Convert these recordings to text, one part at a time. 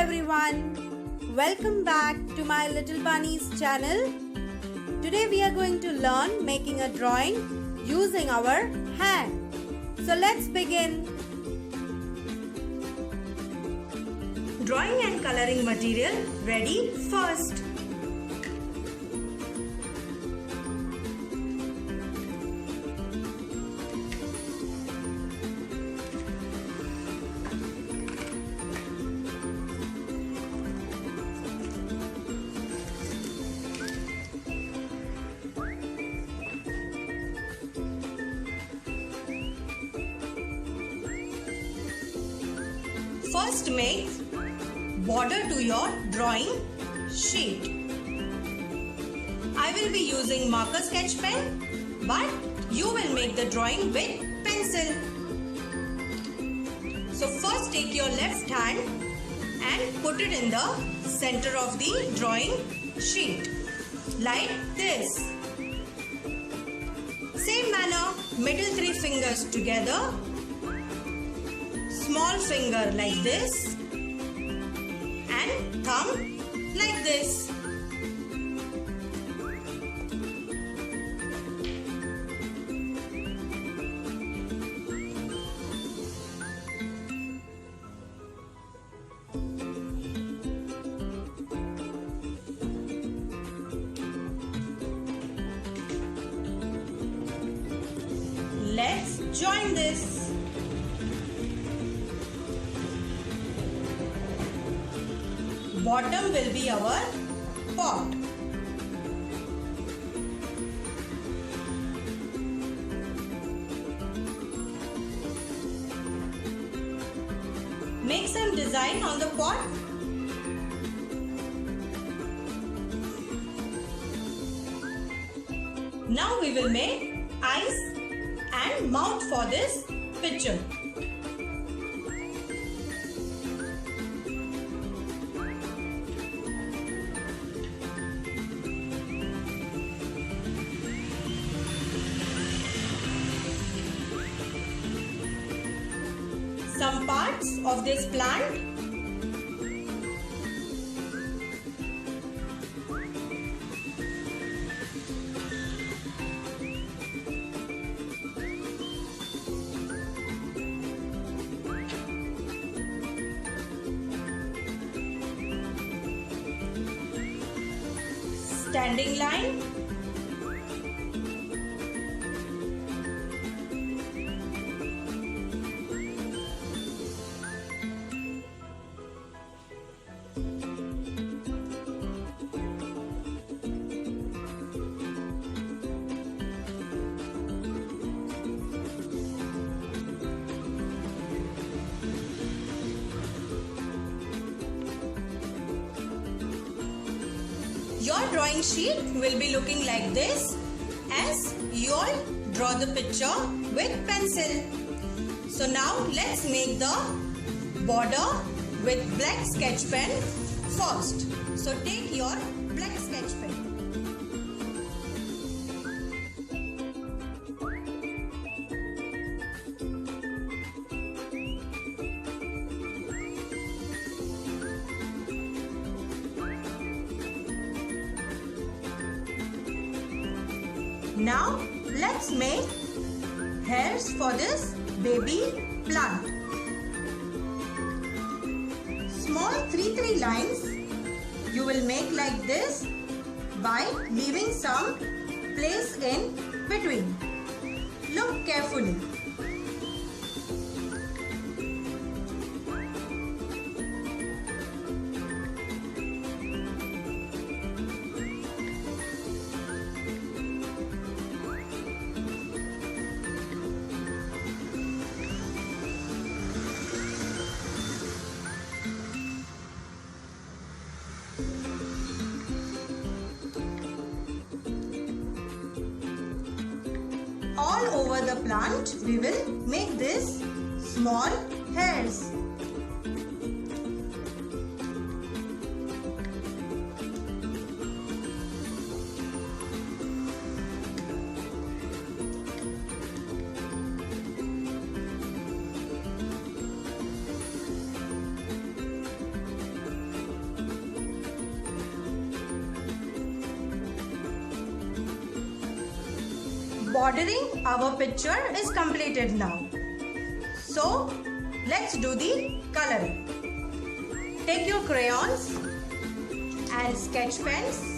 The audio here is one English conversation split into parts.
everyone, welcome back to my Little Bunnies channel. Today we are going to learn making a drawing using our hand. So let's begin. Drawing and coloring material ready first. First make border to your drawing sheet. I will be using marker sketch pen, but you will make the drawing with pencil. So first take your left hand and put it in the center of the drawing sheet like this. Same manner, middle three fingers together. Small finger like this and thumb like this. Let's join this. Bottom will be our pot. Make some design on the pot. Now we will make eyes and mouth for this picture. Some parts of this plant. Standing line. Your drawing sheet will be looking like this as you all draw the picture with pencil. So now let's make the border with black sketch pen first. So take your black sketch pen. Now let's make hairs for this baby plant. Small 3 lines you will make like this by leaving some place in between. Look carefully. All over the plant we will make this small hairs. bordering our picture is completed now. So let's do the coloring. Take your crayons and sketch pens.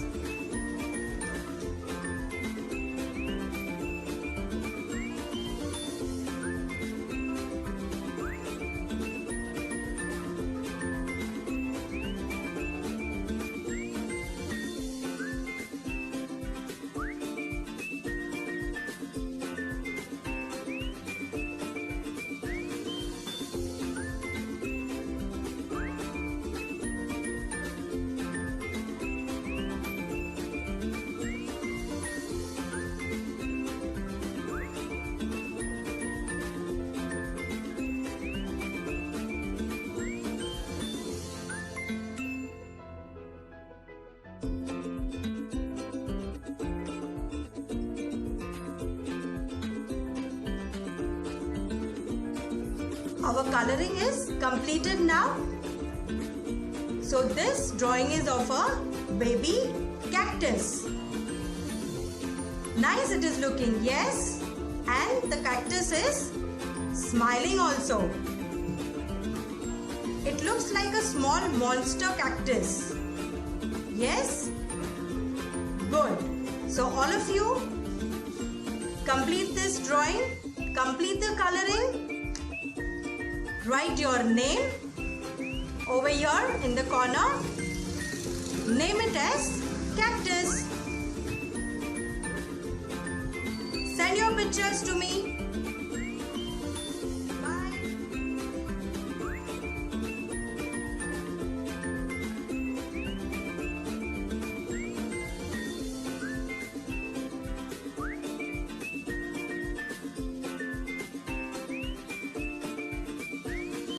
Our coloring is completed now. So this drawing is of a baby cactus. Nice it is looking, yes. And the cactus is smiling also. It looks like a small monster cactus. Yes? Good. So all of you complete this drawing, complete the coloring. Write your name over here in the corner. Name it as Cactus. Send your pictures to me.